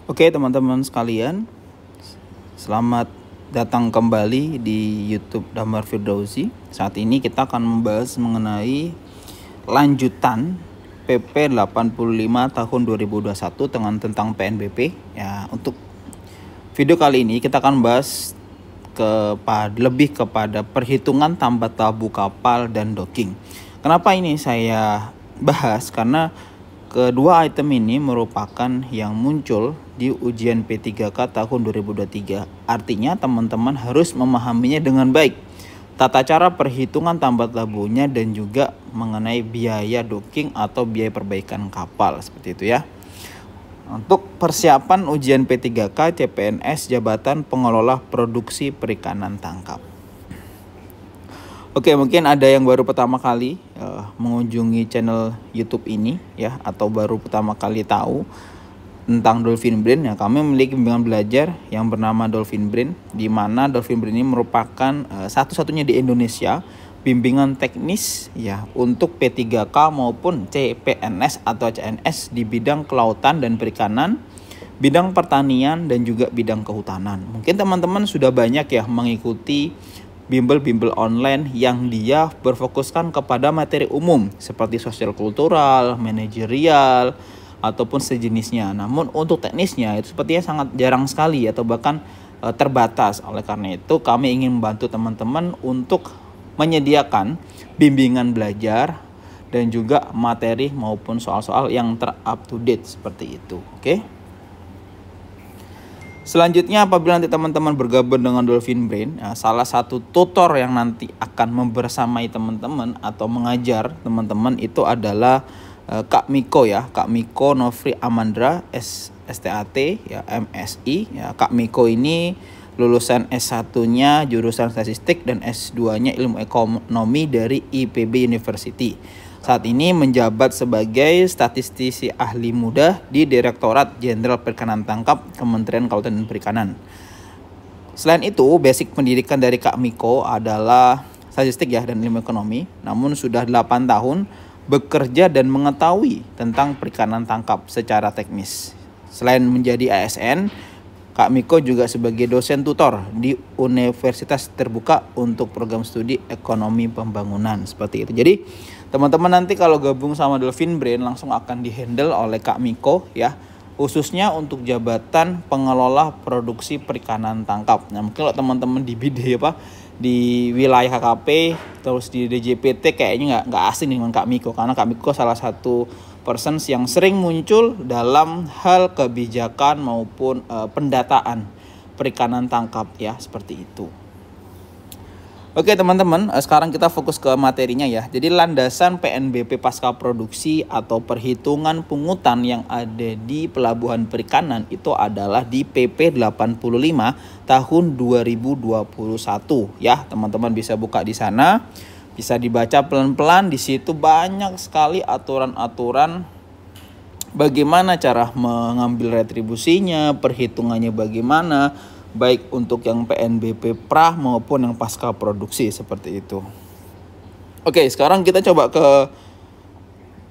Oke teman-teman sekalian, selamat datang kembali di YouTube Damar Firdausi. Saat ini kita akan membahas mengenai lanjutan PP 85 tahun 2021 tentang PNBP. Ya, untuk video kali ini kita akan membahas lebih kepada perhitungan tambat tabu kapal dan docking. Kenapa ini saya bahas? Karena kedua item ini merupakan yang muncul di ujian P3K tahun 2023. Artinya teman-teman harus memahaminya dengan baik. Tata cara perhitungan tambat tabunya dan juga mengenai biaya docking atau biaya perbaikan kapal, seperti itu ya. Untuk persiapan ujian P3K CPNS Jabatan Pengelola Produksi Perikanan Tangkap. Oke, mungkin ada yang baru pertama kali mengunjungi channel YouTube ini ya, atau baru pertama kali tahu tentang Dolphin Brain ya. Kami memiliki bimbingan belajar yang bernama Dolphin Brain, di mana Dolphin Brain ini merupakan satu-satunya di Indonesia bimbingan teknis ya untuk P3K maupun CPNS atau CNS di bidang kelautan dan perikanan, bidang pertanian dan juga bidang kehutanan. Mungkin teman-teman sudah banyak ya mengikuti bimbel-bimbel online yang dia berfokuskan kepada materi umum seperti sosial kultural, manajerial, ataupun sejenisnya. Namun untuk teknisnya itu sepertinya sangat jarang sekali atau bahkan terbatas. Oleh karena itu kami ingin membantu teman-teman untuk menyediakan bimbingan belajar dan juga materi maupun soal-soal yang ter-up to date seperti itu. Oke. Selanjutnya apabila nanti teman-teman bergabung dengan Dolphin Brain, ya, salah satu tutor yang nanti akan membersamai teman-teman atau mengajar teman-teman itu adalah Kak Miko ya, Kak Miko Nofri Amandra STAT ya, MSI ya. Kak Miko ini lulusan S1-nya jurusan statistik dan S2-nya ilmu ekonomi dari IPB University. Saat ini menjabat sebagai statistisi ahli muda di Direktorat Jenderal Perikanan Tangkap Kementerian Kelautan dan Perikanan. Selain itu, basic pendidikan dari Kak Miko adalah statistik ya dan ilmu ekonomi. Namun sudah 8 tahun bekerja dan mengetahui tentang perikanan tangkap secara teknis. Selain menjadi ASN, Kak Miko juga sebagai dosen tutor di Universitas Terbuka untuk program studi ekonomi pembangunan, seperti itu. Jadi teman-teman nanti kalau gabung sama Dolphin Brain langsung akan dihandle oleh Kak Miko ya, khususnya untuk jabatan pengelola produksi perikanan tangkap. Nah, mungkin kalau teman-teman di di wilayah KKP terus di DJPT kayaknya nggak asing dengan Kak Miko, karena Kak Miko salah satu person yang sering muncul dalam hal kebijakan maupun pendataan perikanan tangkap ya, seperti itu. Oke teman-teman, sekarang kita fokus ke materinya ya. Jadi landasan PNBP pasca produksi atau perhitungan pungutan yang ada di pelabuhan perikanan itu adalah di PP 85 tahun 2021 ya. Teman-teman bisa buka di sana. Bisa dibaca pelan-pelan, di situ banyak sekali aturan-aturan bagaimana cara mengambil retribusinya, perhitungannya bagaimana, baik untuk yang PNBP pra maupun yang pasca produksi seperti itu. Oke, sekarang kita coba ke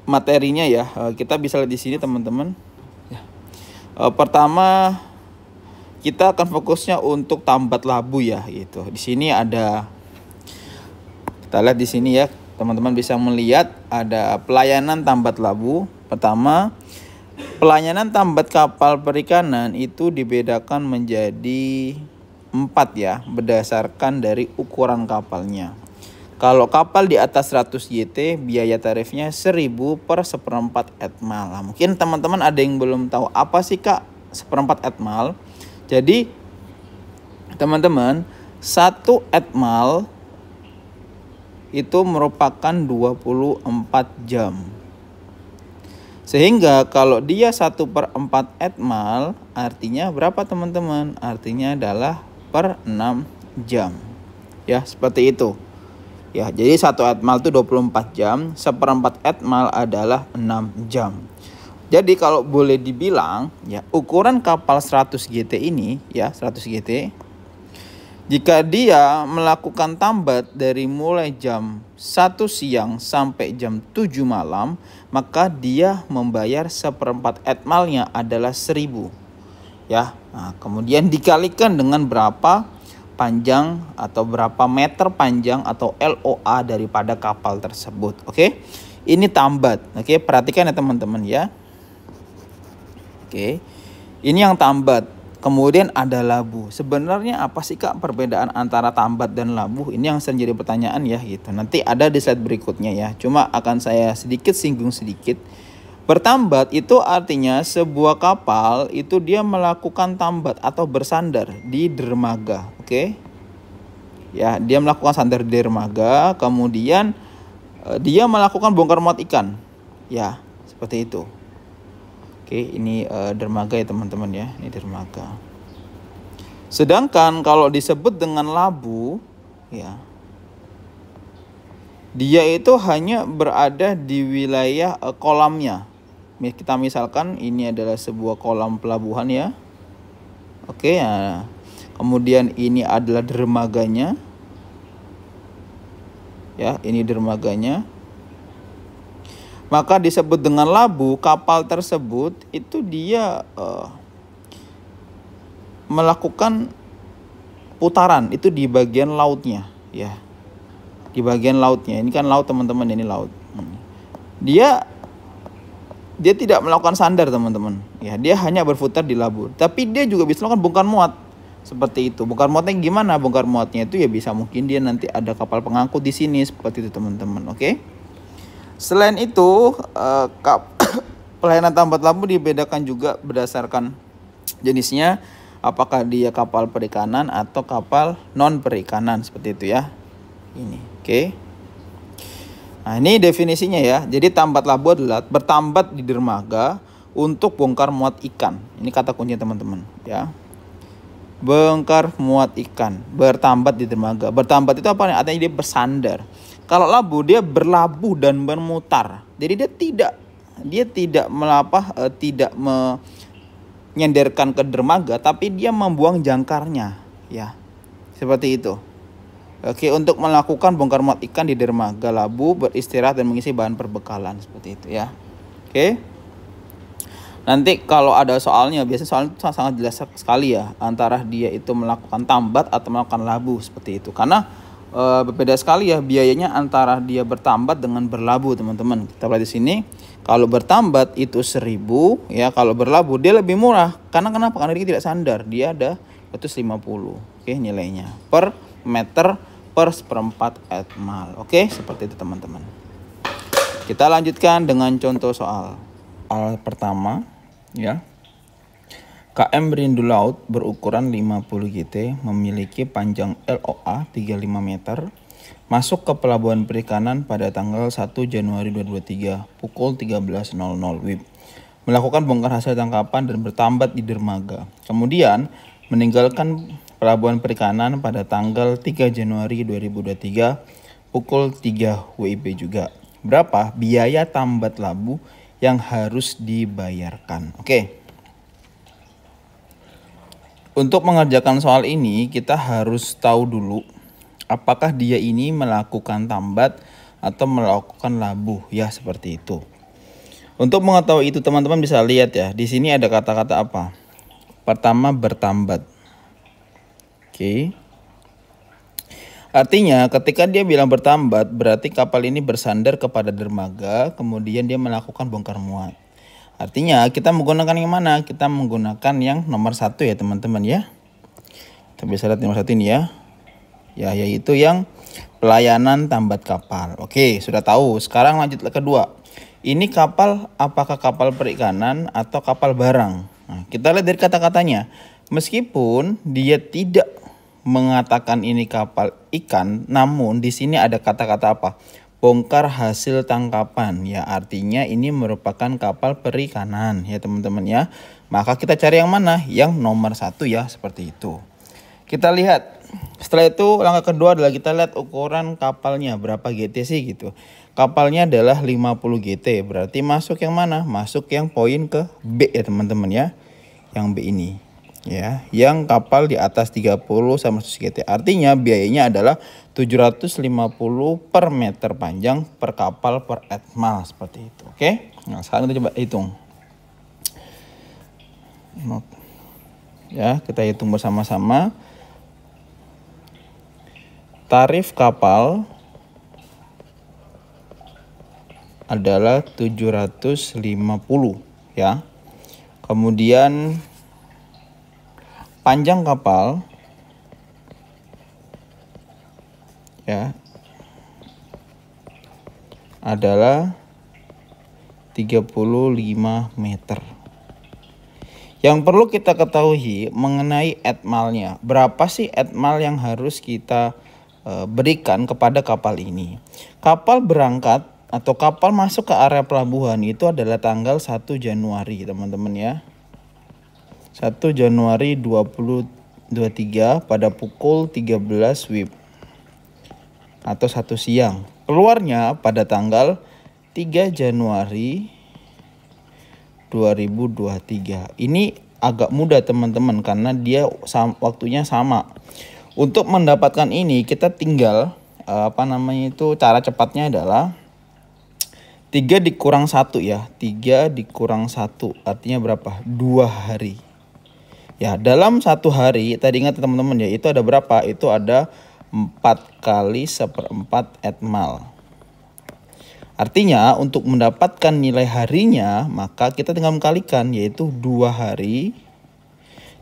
materinya ya. Kita bisa lihat di sini teman-teman. Pertama kita akan fokusnya untuk tambat labu ya, gitu. Di sini ada, kita lihat di sini ya, teman-teman bisa melihat ada pelayanan tambat labu. Pertama, pelayanan tambat kapal perikanan itu dibedakan menjadi 4 ya, berdasarkan dari ukuran kapalnya. Kalau kapal di atas 100 YT, biaya tarifnya 1.000 per 1/4 etmal. Nah, mungkin teman-teman ada yang belum tahu apa sih Kak 1/4 etmal. Jadi teman-teman, 1 etmal itu merupakan 24 jam. Sehingga kalau dia 1/4 etmal artinya berapa teman-teman? Artinya adalah per 6 jam. Ya, seperti itu. Ya, jadi 1 etmal itu 24 jam, 1/4 etmal adalah 6 jam. Jadi kalau boleh dibilang ya, ukuran kapal 100 GT ini ya, 100 GT, jika dia melakukan tambat dari mulai jam 1 siang sampai jam 7 malam, maka dia membayar 1/4 etmalnya adalah 1.000. ya. Nah, kemudian dikalikan dengan berapa panjang atau berapa meter panjang atau LOA daripada kapal tersebut. Oke. Ini tambat. Oke, perhatikan ya teman-teman ya. Oke. Ini yang tambat. Kemudian ada labu. Sebenarnya apa sih Kak perbedaan antara tambat dan labu? Ini yang sering jadi pertanyaan ya gitu. Nanti ada di slide berikutnya ya. Cuma akan saya sedikit singgung sedikit. Bertambat itu artinya sebuah kapal itu dia melakukan tambat atau bersandar di dermaga. Oke. Ya, dia melakukan sandar di dermaga, kemudian dia melakukan bongkar muat ikan. Ya, seperti itu. Oke, ini dermaga ya teman-teman ya, ini dermaga. Sedangkan kalau disebut dengan labu, ya, dia itu hanya berada di wilayah kolamnya. Kita misalkan ini adalah sebuah kolam pelabuhan ya. Oke, ya. Kemudian ini adalah dermaganya. Ya, ini dermaganya. Maka disebut dengan labu. Kapal tersebut itu dia melakukan putaran itu di bagian lautnya, ya. Di bagian lautnya. Ini kan laut teman-teman, ini laut. Dia tidak melakukan sandar teman-teman. Ya, dia hanya berputar di labu. Tapi dia juga bisa melakukan bongkar muat. Seperti itu. Bongkar muatnya gimana? Bongkar muatnya itu ya bisa mungkin dia nanti ada kapal pengangkut di sini seperti itu teman-teman. Oke. Selain itu, pelayanan tambat labu dibedakan juga berdasarkan jenisnya. Apakah dia kapal perikanan atau kapal non perikanan seperti itu ya. Ini, oke. Nah, ini definisinya ya. Jadi tambat labu adalah bertambat di dermaga untuk bongkar muat ikan. Ini kata kuncinya teman-teman ya. Bongkar muat ikan, bertambat di dermaga. Bertambat itu apa nih? Artinya dia bersandar. Kalau labu dia berlabuh dan bermutar. Jadi dia tidak menyenderkan ke dermaga, tapi dia membuang jangkarnya, ya. Seperti itu. Oke, untuk melakukan bongkar muat ikan di dermaga, labu beristirahat dan mengisi bahan perbekalan seperti itu ya. Oke. Nanti kalau ada soalnya, biasanya soalnya itu sangat jelas sekali ya antara dia itu melakukan tambat atau melakukan labu seperti itu. Karena berbeda sekali ya biayanya antara dia bertambat dengan berlabuh teman-teman. Kita lihat di sini. Kalau bertambat itu 1.000 ya, kalau berlabuh dia lebih murah. Karena kenapa? Karena dia tidak sandar. Dia ada 150. Oke, nilainya per meter per seperempat atmal. Oke, seperti itu teman-teman. Kita lanjutkan dengan contoh soal. Soal pertama ya. KM Rindu Laut berukuran 50 GT memiliki panjang LOA 35 meter. Masuk ke pelabuhan perikanan pada tanggal 1 Januari 2023 pukul 13.00 WIB. Melakukan bongkar hasil tangkapan dan bertambat di dermaga. Kemudian meninggalkan pelabuhan perikanan pada tanggal 3 Januari 2023 pukul 3 WIB juga. Berapa biaya tambat labu yang harus dibayarkan? Oke. Untuk mengerjakan soal ini kita harus tahu dulu apakah dia ini melakukan tambat atau melakukan labuh ya, seperti itu. Untuk mengetahui itu teman-teman bisa lihat ya, di sini ada kata-kata apa? Pertama bertambat. Oke. Artinya ketika dia bilang bertambat berarti kapal ini bersandar kepada dermaga, kemudian dia melakukan bongkar muat. Artinya kita menggunakan yang mana? Kita menggunakan yang nomor 1 ya teman-teman ya. Kita bisa lihat nomor 1 ini ya. Ya, yaitu yang pelayanan tambat kapal. Oke, sudah tahu. Sekarang lanjut ke kedua. Ini kapal apakah kapal perikanan atau kapal barang? Nah, kita lihat dari kata-katanya. Meskipun dia tidak mengatakan ini kapal ikan, namun di sini ada kata-kata apa? Bongkar hasil tangkapan ya, artinya ini merupakan kapal perikanan ya teman-teman ya. Maka kita cari yang mana? Yang nomor 1 ya, seperti itu. Kita lihat. Setelah itu langkah kedua adalah kita lihat ukuran kapalnya berapa GT sih gitu. Kapalnya adalah 50 GT, berarti masuk yang mana? Masuk yang poin ke B ya teman-teman ya. Yang B ini. Ya, yang kapal di atas 30 sama 100 GT. Artinya biayanya adalah 750 per meter panjang per kapal per atmal seperti itu. Oke. Nah, sekarang kita coba hitung. Ya, kita hitung bersama-sama. Tarif kapal adalah 750 ya. Kemudian panjang kapal ya adalah 35 meter. Yang perlu kita ketahui mengenai etmalnya. Berapa sih etmal yang harus kita berikan kepada kapal ini? Kapal berangkat atau kapal masuk ke area pelabuhan itu adalah tanggal 1 Januari, teman-teman ya. 1 Januari 2023 pada pukul 13 WIB atau 1 siang. Keluarnya pada tanggal 3 Januari 2023. Ini agak mudah teman-teman karena dia waktunya sama. Untuk mendapatkan ini kita tinggal cara cepatnya adalah 3 dikurang 1 ya. 3 dikurang 1 artinya berapa? 2 hari. Ya, dalam 1 hari tadi ingat teman-teman ya, itu ada berapa? Itu ada 4 kali 1/4 etmal. Artinya untuk mendapatkan nilai harinya maka kita tinggal mengkalikan, yaitu 2 hari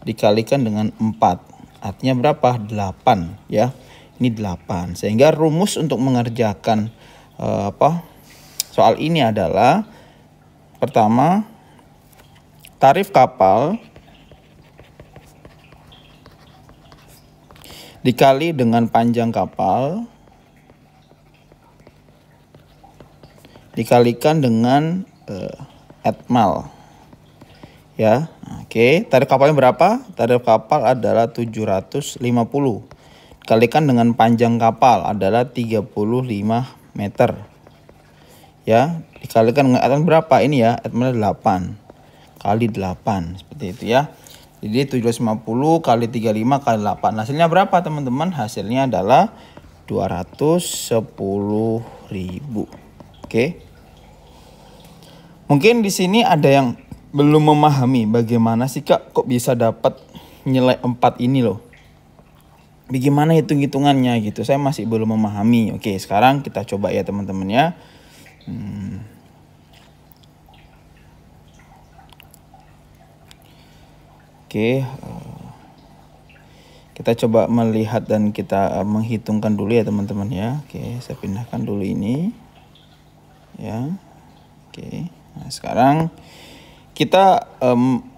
dikalikan dengan 4. Artinya berapa? 8 ya. Ini 8. Sehingga rumus untuk mengerjakan soal ini adalah pertama, tarif kapal dikali dengan panjang kapal dikalikan dengan etmal ya. Oke, tarif kapalnya berapa? Tarif kapal adalah 750 dikalikan dengan panjang kapal adalah 35 meter ya, dikalikan dengan etmal berapa ini ya? Etmalnya 8 kali 8 seperti itu ya. Jadi 750 kali 35 kali 8 hasilnya berapa teman-teman? Hasilnya adalah 210.000. Oke. Mungkin di sini ada yang belum memahami bagaimana sih Kak kok bisa dapat nilai 4 ini loh. Bagaimana hitung-hitungannya gitu. Saya masih belum memahami. Oke, sekarang kita coba ya teman-teman ya. Oke. Kita coba melihat dan kita menghitungkan dulu ya teman-teman ya. Oke, saya pindahkan dulu ini. Ya. Oke. Nah, sekarang kita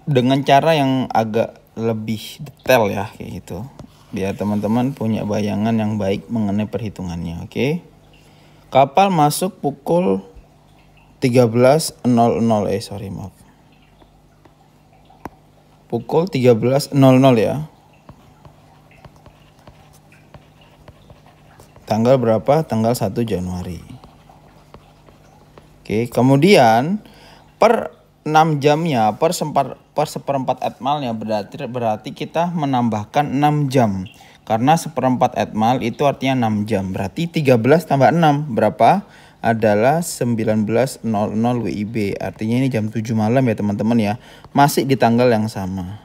dengan cara yang agak lebih detail ya kayak gitu. Biar teman-teman punya bayangan yang baik mengenai perhitungannya, oke. Kapal masuk pukul 13.00 Pukul 13.00 ya. Tanggal berapa? Tanggal 1 Januari. Oke, kemudian per 6 jamnya, per seperempat etmalnya berarti kita menambahkan 6 jam. Karena seperempat etmal itu artinya 6 jam. Berarti 13 tambah 6 berapa? Adalah 19.00 WIB. Artinya ini jam 7 malam ya teman-teman ya. Masih di tanggal yang sama.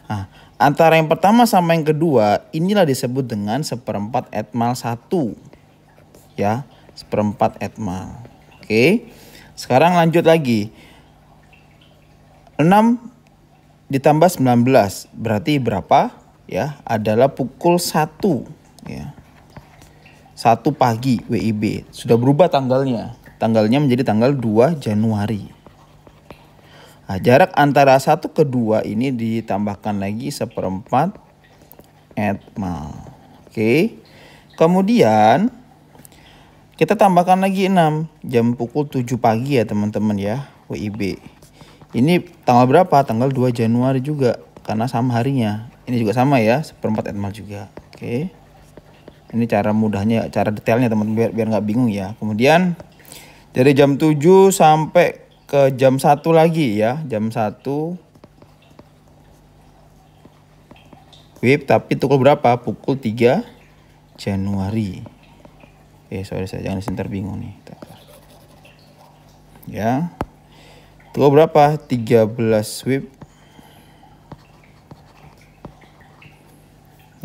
Nah, antara yang pertama sama yang kedua inilah disebut dengan seperempat etmal 1. Ya, seperempat etmal. Oke. Sekarang lanjut lagi. 6 ditambah 19 berarti berapa? Ya, adalah pukul 1 ya. 1 pagi WIB. Sudah berubah tanggalnya. Tanggalnya menjadi tanggal 2 Januari. Nah, jarak antara 1 ke 2 ini ditambahkan lagi seperempat etmal. Oke. Kemudian kita tambahkan lagi 6 jam pukul 7 pagi ya teman-teman ya WIB. Ini tanggal berapa? Tanggal 2 Januari juga karena sama harinya. Ini juga sama ya, seperempat etmal juga. Oke. Ini cara mudahnya, cara detailnya teman-teman biar nggak bingung ya. Kemudian dari jam 7 sampai ke jam 1 lagi ya. Jam 1 WIB tapi pukul berapa? Pukul 3 Januari. Sorry saya jangan sebentar bingung nih. Ya. Pukul berapa? 13 WIB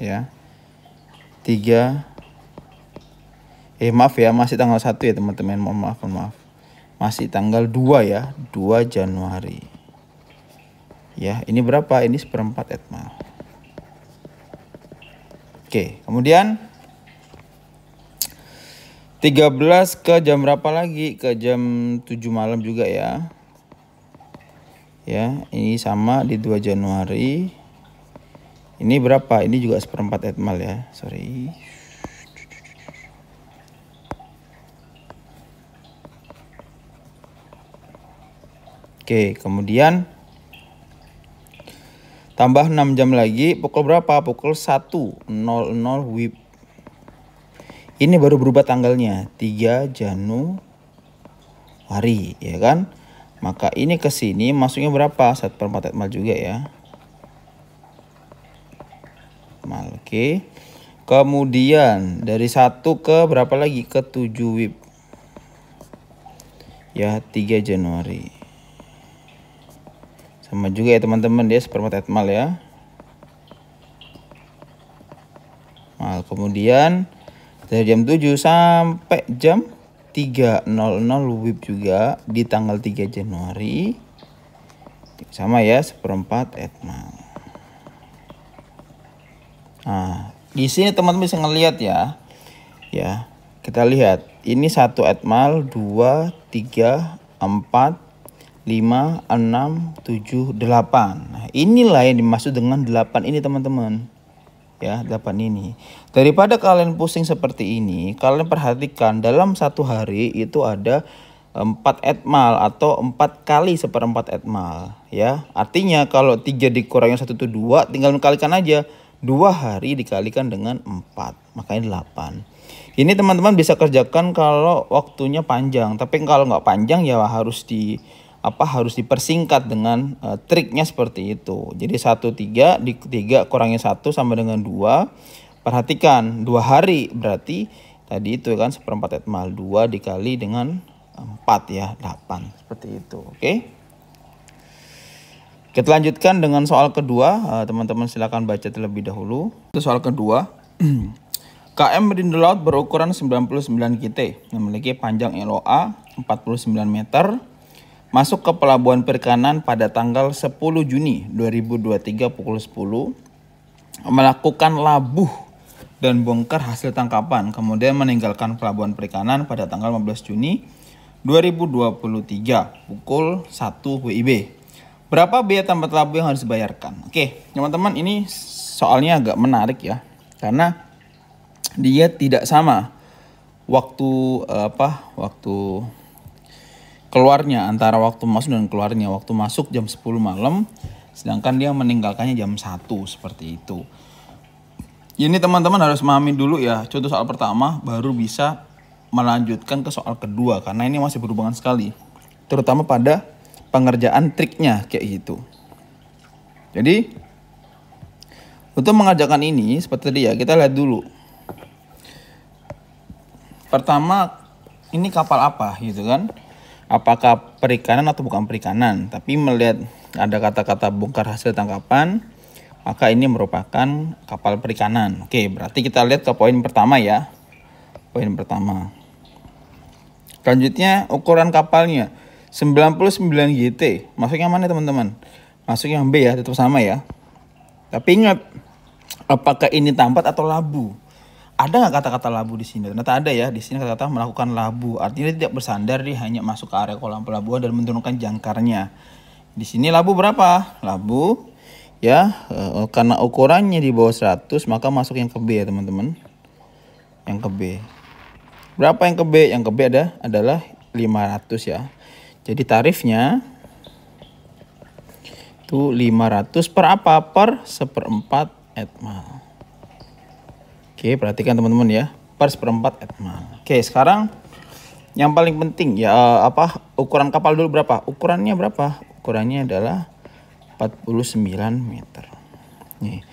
ya. 3 maaf ya, masih tanggal 1 ya teman-teman. Mohon maaf. Masih tanggal 2 ya, 2 Januari. Ya, ini berapa? Ini 1/4 etmal. Oke, kemudian 13 ke jam berapa lagi? Ke jam 7 malam juga ya. Ya, ini sama di 2 Januari. Ini berapa? Ini juga 1/4 etmal ya. Sorry. Oke, kemudian tambah 6 jam lagi, pukul berapa? Pukul 1.00 WIB. Ini baru berubah tanggalnya, 3 Januari, ya kan? Maka ini ke sini masuknya berapa? 1/4 etmal juga ya. Oke. Kemudian dari 1 ke berapa lagi? Ke 7 WIB. Ya, 3 Januari. Sama juga ya teman-teman, dia 1/4 etmal ya. Nah, kemudian dari jam 7 sampai jam 3.00 WIB juga di tanggal 3 Januari. Sama ya, 1/4 etmal. Nah, di sini teman-teman bisa ngelihat ya. Ya, kita lihat. Ini 1 etmal, 2, 3, 4, 5, 6, 7, 8. Nah, inilah yang dimaksud dengan 8 ini teman-teman. Ya, 8 ini. Daripada kalian pusing seperti ini, kalian perhatikan dalam satu hari itu ada 4 etmal atau 4 kali 1/4 etmal. Ya, artinya kalau 3 dikurangi 1 itu 2, tinggal kalikan aja. 2 hari dikalikan dengan 4, makanya 8. Ini teman-teman bisa kerjakan kalau waktunya panjang. Tapi kalau nggak panjang ya harus dipersingkat dengan triknya seperti itu. Jadi 1/3 di 3 kurangi 1 sama dengan 2. Perhatikan 2 hari berarti tadi itu kan 1/4 etmal, 2 dikali dengan 4 ya, 8. Seperti itu. Oke. Kita lanjutkan dengan soal kedua. Teman-teman silakan baca terlebih dahulu. Itu soal kedua. KM Berindo Laut berukuran 99 GT, memiliki panjang LOA 49 meter. Masuk ke pelabuhan perikanan pada tanggal 10 Juni 2023 pukul 10. Melakukan labuh dan bongkar hasil tangkapan. Kemudian meninggalkan pelabuhan perikanan pada tanggal 15 Juni 2023 pukul 1 WIB. Berapa biaya tempat labuh yang harus dibayarkan? Oke, teman-teman, ini soalnya agak menarik ya. Karena dia tidak sama waktu keluarnya, antara waktu masuk dan keluarnya. Waktu masuk jam 10 malam, sedangkan dia meninggalkannya jam 1, seperti itu. Ini teman-teman harus memahami dulu ya, contoh soal pertama baru bisa melanjutkan ke soal kedua, karena ini masih berhubungan sekali, terutama pada pengerjaan triknya kayak gitu. Jadi untuk mengerjakan ini seperti tadi ya, kita lihat dulu. Pertama, ini kapal apa gitu kan? Apakah perikanan atau bukan perikanan? Tapi melihat ada kata-kata bongkar hasil tangkapan, maka ini merupakan kapal perikanan. Oke, berarti kita lihat ke poin pertama ya. Poin pertama. Selanjutnya ukuran kapalnya 99 GT. Masuknya mana teman-teman? Masuk yang B ya, tetap sama ya. Tapi ingat, apakah ini tambat atau labu? Ada nggak kata-kata labu di sini? Ternyata ada ya. Di sini kata-kata melakukan labu. Artinya dia tidak bersandar, dia hanya masuk ke area kolam pelabuhan dan menurunkan jangkarnya. Di sini labu berapa? Labu ya, karena ukurannya di bawah 100, maka masuk yang ke B ya teman-teman. Yang ke B. Berapa yang ke B? Yang ke B adalah 500 ya. Jadi tarifnya itu 500 per apa? Per 1/4 etmal. Oke, perhatikan teman-teman ya, per 1/4 etmal. Oke, sekarang yang paling penting ya ukuran kapal dulu berapa? Ukurannya berapa? Ukurannya adalah 49 meter. Nih,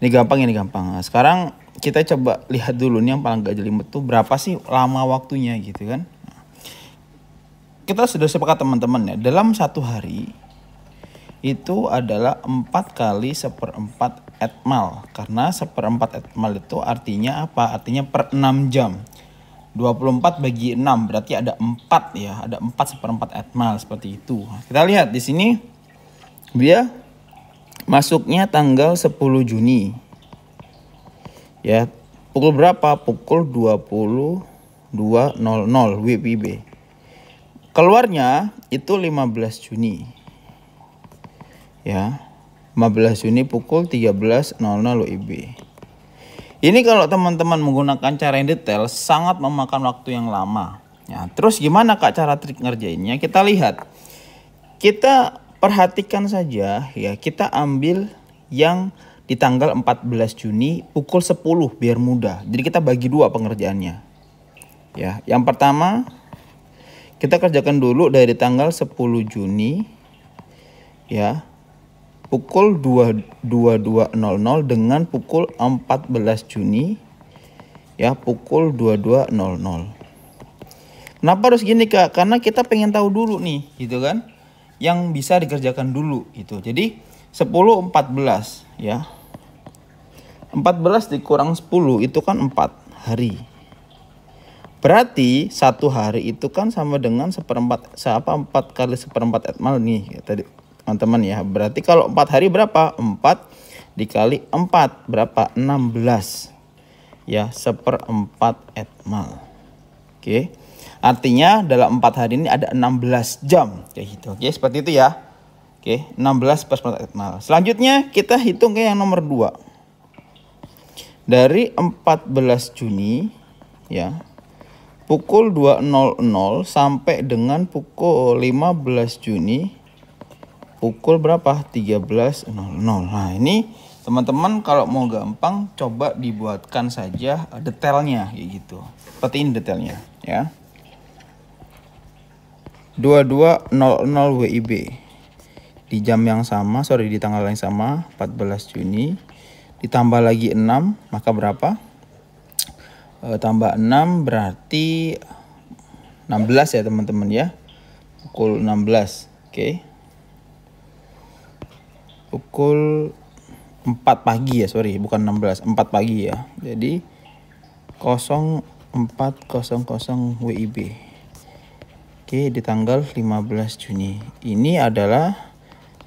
ini gampang, ini gampang. Nah, sekarang kita coba lihat dulu nih yang paling gak jelimet tuh berapa sih lama waktunya gitu kan? Nah, kita sudah sepakat teman-teman ya, dalam satu hari itu adalah 4 kali 1/4 etmal. Karena 1/4 etmal itu artinya apa? Artinya per 6 jam. 24 bagi 6 berarti ada 4 ya. Ada 4 1/4 etmal seperti itu. Nah, kita lihat di sini dia masuknya tanggal 10 Juni. Ya, pukul berapa? Pukul 22.00 WIB. Keluarnya itu 15 Juni. Ya, 15 Juni pukul 13.00 WIB. Ini kalau teman-teman menggunakan cara yang detail sangat memakan waktu yang lama. Ya, terus gimana Kak cara trik ngerjainnya? Kita lihat. Kita perhatikan saja ya, kita ambil yang di tanggal 14 Juni pukul 10 biar mudah. Jadi kita bagi dua pengerjaannya. Ya, yang pertama kita kerjakan dulu dari tanggal 10 Juni ya. Pukul 22.00 dengan pukul 14 Juni ya pukul 22.00. Kenapa harus gini Kak? Karena kita pengen tahu dulu nih gitu kan. Yang bisa dikerjakan dulu gitu. Jadi 10-14 ya. 14 dikurang 10 itu kan 4 hari. Berarti 1 hari itu kan sama dengan 4 kali 1/4 etmal nih tadi teman-teman ya. Berarti kalau 4 hari berapa? 4 dikali 4 berapa? 16 ya 1/4 etmal. Oke. Artinya dalam 4 hari ini ada 16 jam kayak gitu. Oke, seperti itu ya. Oke, 16 per 1/4 etmal. Selanjutnya kita hitung ke yang nomor 2. Dari 14 Juni ya. Pukul 2.00 sampai dengan pukul 15 Juni pukul berapa? 13.00. Nah, ini teman-teman kalau mau gampang coba dibuatkan saja detailnya kayak gitu. Seperti ini detailnya ya. 22.00 WIB. Di jam yang sama, di tanggal yang sama, 14 Juni. Ditambah lagi 6, maka berapa? Tambah 6 berarti 16 ya teman-teman ya. Pukul 16. Oke. Pukul 4 pagi ya, bukan 16, 4 pagi ya. Jadi 0400 WIB. Oke, di tanggal 15 Juni. Ini adalah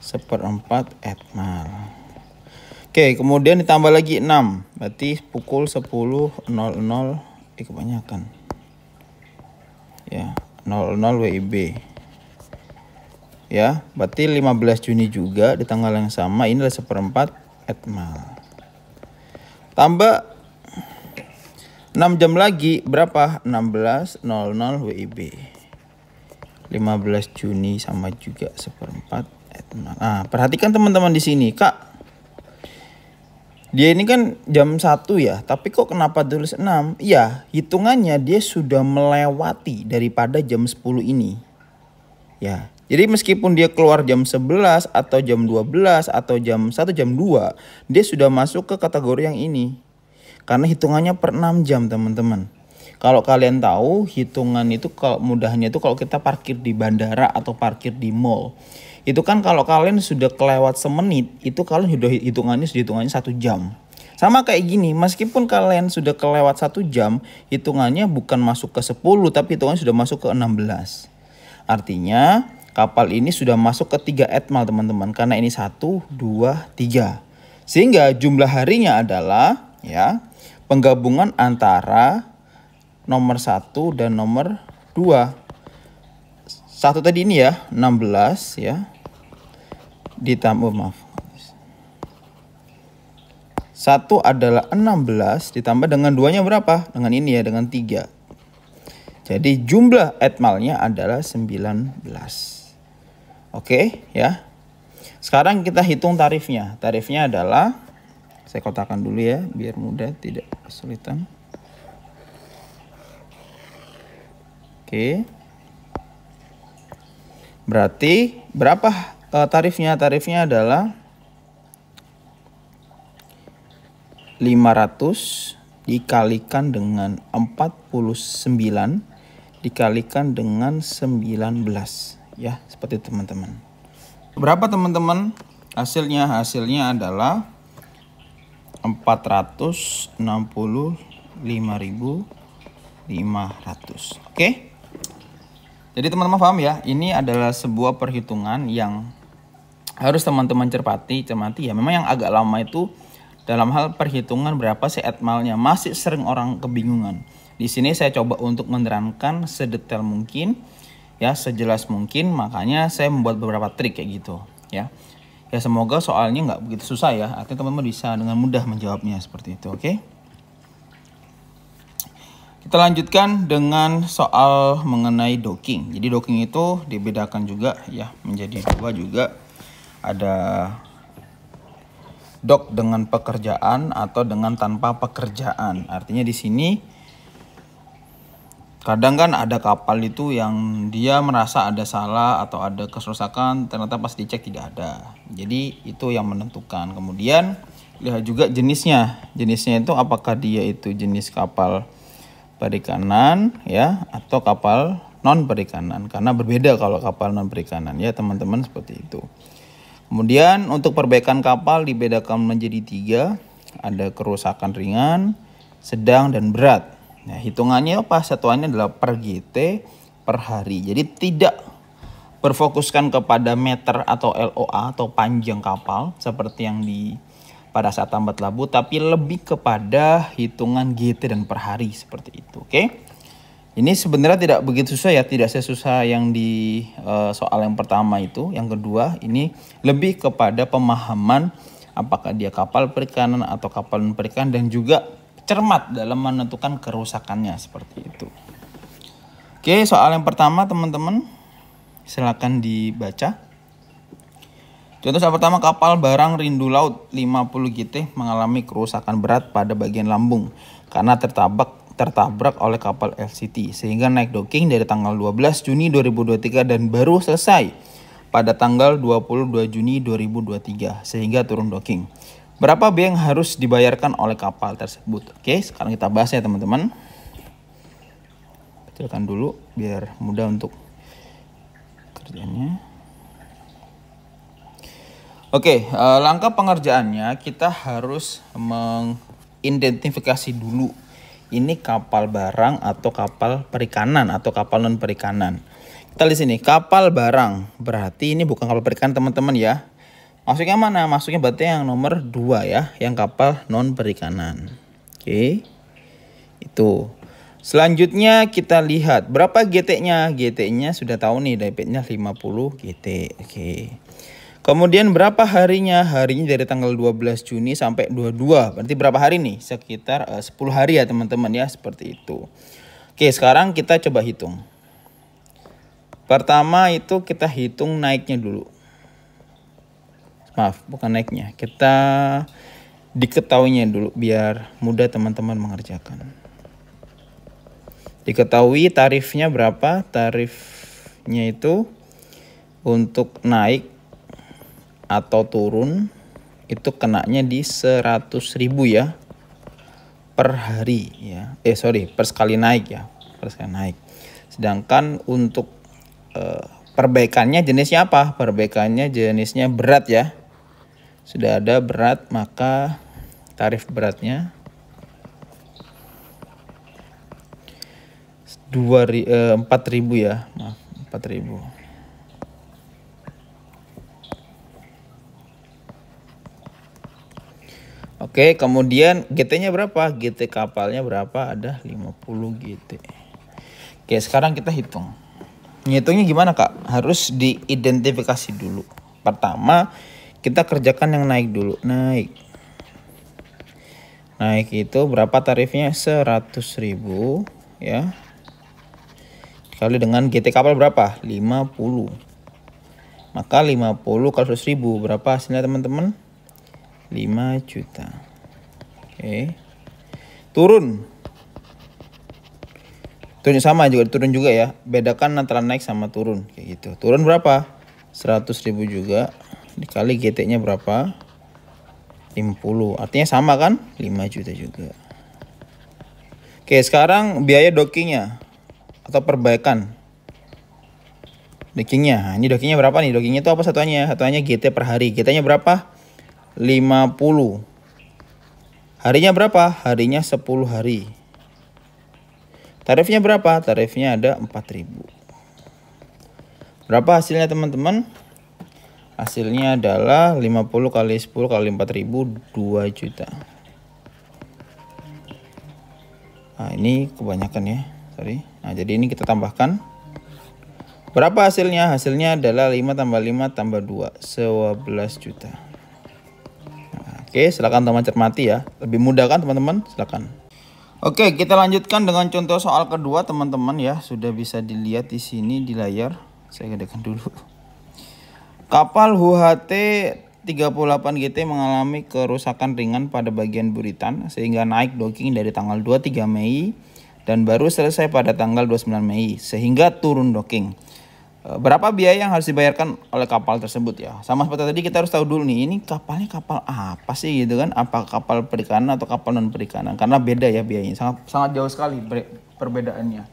1/4 etmal. Oke, kemudian ditambah lagi 6. Berarti pukul 10.00 kebanyakan. Ya, 00 WIB. Ya, berarti 15 Juni juga di tanggal yang sama. Ini adalah 1/4 etmal. Tambah 6 jam lagi berapa? 16.00 WIB. 15 Juni sama juga 1/4 etmal. Nah, perhatikan teman-teman di sini, Kak. Dia ini kan jam 1 ya, tapi kok kenapa tulis 6? Iya, hitungannya dia sudah melewati daripada jam 10 ini. Ya, jadi meskipun dia keluar jam 11 atau jam 12 atau jam 1, jam 2, dia sudah masuk ke kategori yang ini. Karena hitungannya per 6 jam teman-teman. Kalau kalian tahu hitungan itu kalau mudahnya itu kalau kita parkir di bandara atau parkir di mall. Itu kan kalau kalian sudah kelewat semenit, itu kalian sudah hitungannya 1 jam. Sama kayak gini, meskipun kalian sudah kelewat 1 jam, hitungannya bukan masuk ke 10, tapi hitungannya sudah masuk ke 16. Artinya kapal ini sudah masuk ke 3 etmal teman-teman, karena ini 1, 2, 3. Sehingga jumlah harinya adalah ya penggabungan antara nomor 1 dan nomor 2. 1 tadi ini ya, 16 ya. Ditambah 1 adalah 16 ditambah dengan 2-nya berapa? Dengan ini ya, dengan 3. Jadi jumlah etmalnya adalah 19. Oke ya. Sekarang kita hitung tarifnya. Tarifnya adalah, saya kotakkan dulu ya biar mudah, tidak kesulitan. Oke. Berarti berapa tarifnya? Tarifnya adalah 500 dikalikan dengan 49 dikalikan dengan 19 ya, seperti teman-teman. Berapa teman-teman? Hasilnya adalah 465.500. Oke. Jadi teman-teman paham ya, ini adalah sebuah perhitungan yang harus teman-teman cermati ya. Memang yang agak lama itu dalam hal perhitungan berapa sih atmalnya, masih sering orang kebingungan. Di sini saya coba untuk menerangkan sedetail mungkin ya, sejelas mungkin, makanya saya membuat beberapa trik kayak gitu ya. Ya semoga soalnya nggak begitu susah ya, artinya teman-teman bisa dengan mudah menjawabnya seperti itu. Oke. Kita lanjutkan dengan soal mengenai docking. Jadi docking itu dibedakan juga ya menjadi dua juga. Ada dock dengan pekerjaan atau dengan tanpa pekerjaan. Artinya di sini kadang kan ada kapal itu yang dia merasa ada salah atau ada kerusakan, ternyata pas dicek tidak ada. Jadi itu yang menentukan. Kemudian lihat juga jenisnya. Jenisnya itu apakah dia itu jenis kapal perikanan ya atau kapal non perikanan. Karena berbeda kalau kapal non perikanan ya teman-teman, seperti itu. Kemudian untuk perbaikan kapal dibedakan menjadi 3. Ada kerusakan ringan, sedang, dan berat. Nah, hitungannya apa? Satuannya adalah per GT per hari. Jadi tidak berfokuskan kepada meter atau LOA atau panjang kapal seperti yang pada saat tambat labu, tapi lebih kepada hitungan GT dan per hari seperti itu. Oke. Ini sebenarnya tidak begitu susah ya, tidak sesusah yang di soal yang pertama itu. Yang kedua ini lebih kepada pemahaman apakah dia kapal perikanan atau kapal non perikanan, dan juga cermat dalam menentukan kerusakannya seperti itu. Oke, soal yang pertama teman-teman silakan dibaca. Contoh soal pertama, kapal barang rindu laut 50 GT mengalami kerusakan berat pada bagian lambung karena tertabrak oleh kapal LCT sehingga naik docking dari tanggal 12 Juni 2023 dan baru selesai pada tanggal 22 Juni 2023 sehingga turun docking. Berapa biaya yang harus dibayarkan oleh kapal tersebut? Oke, sekarang kita bahas ya teman-teman. Kecilkan dulu biar mudah untuk kerjanya. Oke, langkah pengerjaannya kita harus mengidentifikasi dulu ini kapal barang atau kapal perikanan atau kapal non perikanan. Kita lihat sini, kapal barang berarti ini bukan kapal perikanan teman-teman ya. Masuknya mana? Masuknya berarti yang nomor 2 ya, yang kapal non perikanan. Oke. Itu. Selanjutnya kita lihat berapa GT-nya. GT-nya sudah tahu nih, debitnya 50 GT. Oke. Kemudian berapa harinya? Harinya dari tanggal 12 Juni sampai 22. Berarti berapa hari nih? Sekitar 10 hari ya teman-teman ya, seperti itu. Oke, sekarang kita coba hitung. Pertama itu kita hitung naiknya dulu. Maaf, bukan naiknya. Kita diketahuinya dulu biar mudah teman-teman mengerjakan. Diketahui tarifnya berapa? Tarifnya itu untuk naik atau turun itu kenanya di 100.000 ya per hari ya. Per sekali naik ya, per sekali naik. Sedangkan untuk perbaikannya jenisnya apa? Perbaikannya jenisnya berat ya. Sudah ada berat, maka tarif beratnya 4.000 ya. Maaf, 4.000. Oke, kemudian GT-nya berapa? GT kapalnya berapa? Ada 50 GT. Oke, sekarang kita hitung. Ngitungnya gimana Kak? Harus diidentifikasi dulu. Pertama, kita kerjakan yang naik dulu. Naik itu berapa tarifnya? 100.000 ya. Kali dengan GT kapal berapa? 50. Maka 50 kali 100.000 berapa hasilnya teman-teman? 5 juta. Oke. Turun sama juga, turun juga ya. Bedakan antara naik sama turun kayak gitu. Turun berapa? 100.000 juga. Dikali GT-nya berapa? 50. Artinya sama kan? 5 juta juga. Oke, sekarang biaya dockingnya atau perbaikan. Dockingnya. Nah, ini dockingnya berapa nih? Dockingnya itu apa satuannya? Satuannya GT per hari. GT-nya berapa? 50. Harinya berapa? Harinya 10 hari. Tarifnya berapa? Tarifnya ada 4.000. Berapa hasilnya teman-teman? Hasilnya adalah 50 kali 10 kali 4.000, 2 juta. Nah, ini kebanyakan ya. Sorry. Nah, jadi ini kita tambahkan. Berapa hasilnya? Hasilnya adalah 5 tambah 5 tambah 2, 11 juta. Nah, oke, silakan teman cermati ya. Lebih mudah kan teman-teman? Silakan. Oke, kita lanjutkan dengan contoh soal kedua teman-teman ya. Sudah bisa dilihat di sini di layar. Saya gedekan dulu. Kapal HUHT 38 GT mengalami kerusakan ringan pada bagian buritan sehingga naik docking dari tanggal 23 Mei dan baru selesai pada tanggal 29 Mei sehingga turun docking. Berapa biaya yang harus dibayarkan oleh kapal tersebut ya? Sama seperti tadi kita harus tahu dulu nih, ini kapalnya kapal apa sih gitu kan? Apa kapal perikanan atau kapal non perikanan? Karena beda ya biayanya, sangat jauh sekali perbedaannya.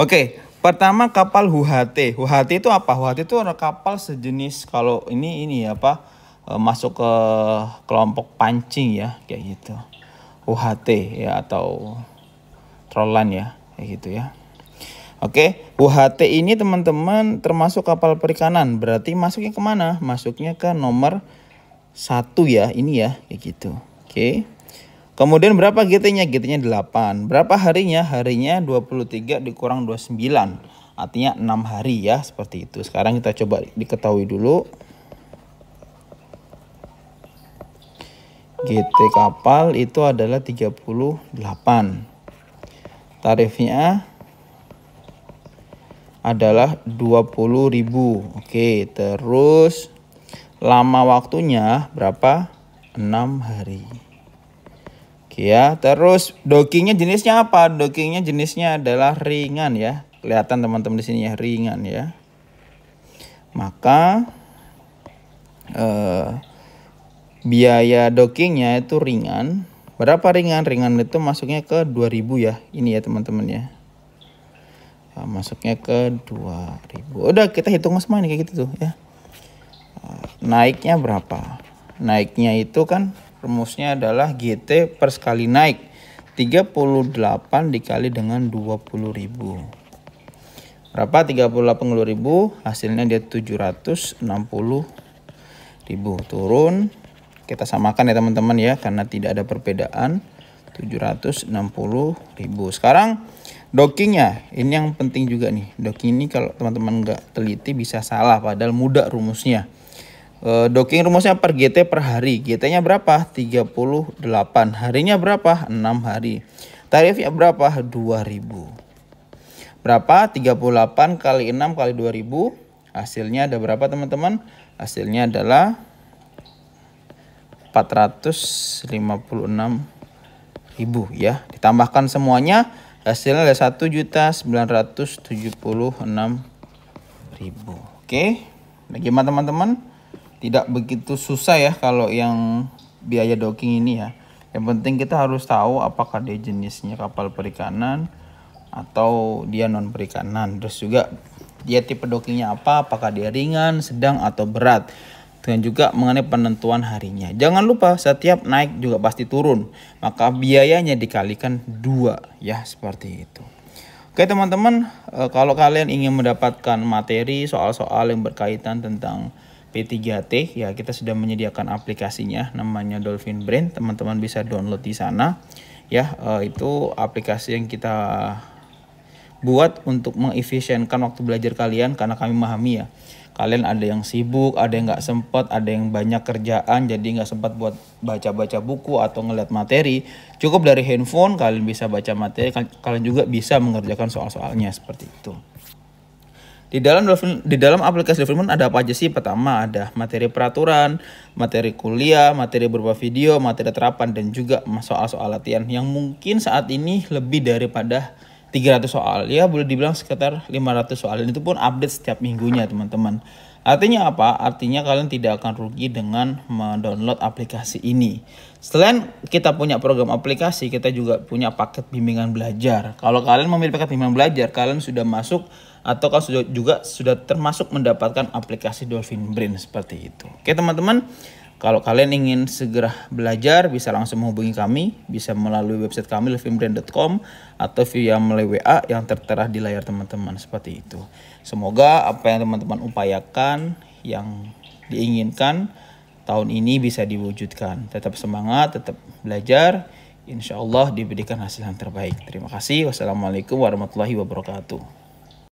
Oke, pertama kapal HUHT. HUHT itu apa? HUHT itu adalah kapal sejenis, kalau ini apa? Masuk ke kelompok pancing ya, kayak gitu. HUHT ya, atau trollan ya, kayak gitu ya. Oke, HUHT ini teman-teman termasuk kapal perikanan. Berarti masuknya kemana? Masuknya ke nomor 1 ya, ini ya, kayak gitu. Oke. Kemudian berapa GT-nya? GT-nya 8. Berapa harinya? Harinya 23 dikurang 29. Artinya 6 hari ya, seperti itu. Sekarang kita coba diketahui dulu. GT kapal itu adalah 38. Tarifnya adalah 20.000. Oke, terus lama waktunya berapa? 6 hari. Oke ya, terus dockingnya jenisnya apa? Dockingnya jenisnya adalah ringan ya. Kelihatan teman-teman di sini ya, ringan ya. Maka biaya dockingnya itu ringan. Berapa ringan? Ringan itu masuknya ke 2000 ya. Ini ya teman-teman ya. Nah, masuknya ke 2000. Udah kita hitung semua nih kayak gitu tuh ya. Naiknya berapa? Naiknya itu kan rumusnya adalah GT per sekali naik 38 dikali dengan 20.000. Berapa 38 kali 2000? Hasilnya dia 760.000. Turun. Kita samakan ya teman-teman ya, karena tidak ada perbedaan. 760.000. Sekarang dockingnya, ini yang penting juga nih. Docking ini kalau teman-teman nggak teliti bisa salah, padahal mudah rumusnya. Docking rumusnya per GT per hari. GT-nya berapa? 38. Harinya berapa? 6 hari. Tarifnya berapa? 2000. Berapa? 38 kali 6 kali 2000. Hasilnya ada berapa teman-teman? Hasilnya adalah 456.000 ya. Ditambahkan semuanya hasilnya ada 1.976.000. Oke. Bagaimana teman-teman? Tidak begitu susah ya kalau yang biaya docking ini ya. Yang penting kita harus tahu apakah dia jenisnya kapal perikanan atau dia non perikanan. Terus juga dia tipe dockingnya apa, apakah dia ringan, sedang atau berat. Dan juga mengenai penentuan harinya. Jangan lupa setiap naik juga pasti turun. Maka biayanya dikalikan 2 ya, seperti itu. Oke teman-teman, kalau kalian ingin mendapatkan materi soal-soal yang berkaitan tentang P3T ya, kita sudah menyediakan aplikasinya namanya Dolphin Brain. Teman-teman bisa download di sana ya. Itu aplikasi yang kita buat untuk mengefisienkan waktu belajar kalian, karena kami memahami ya, kalian ada yang sibuk, ada yang nggak sempat, ada yang banyak kerjaan, jadi nggak sempat buat baca-baca buku atau ngeliat materi. Cukup dari handphone kalian bisa baca materi, kalian juga bisa mengerjakan soal-soalnya seperti itu. Di dalam aplikasi Dolphin ada apa aja sih? Pertama ada materi peraturan, materi kuliah, materi berupa video, materi terapan, dan juga soal-soal latihan yang mungkin saat ini lebih daripada 300 soal ya, boleh dibilang sekitar 500 soal, dan itu pun update setiap minggunya teman-teman. Artinya apa? Artinya kalian tidak akan rugi dengan mendownload aplikasi ini. Selain kita punya program aplikasi, kita juga punya paket bimbingan belajar. Kalau kalian memilih paket bimbingan belajar, kalian sudah masuk atau kalau sudah termasuk mendapatkan aplikasi Dolphin Brain seperti itu. Oke teman-teman, kalau kalian ingin segera belajar bisa langsung menghubungi kami, bisa melalui website kami dolphinbrain.com atau via melalui WA yang tertera di layar teman-teman seperti itu. Semoga apa yang teman-teman upayakan, yang diinginkan tahun ini bisa diwujudkan. Tetap semangat, tetap belajar. Insya Allah diberikan hasil yang terbaik. Terima kasih. Wassalamualaikum warahmatullahi wabarakatuh.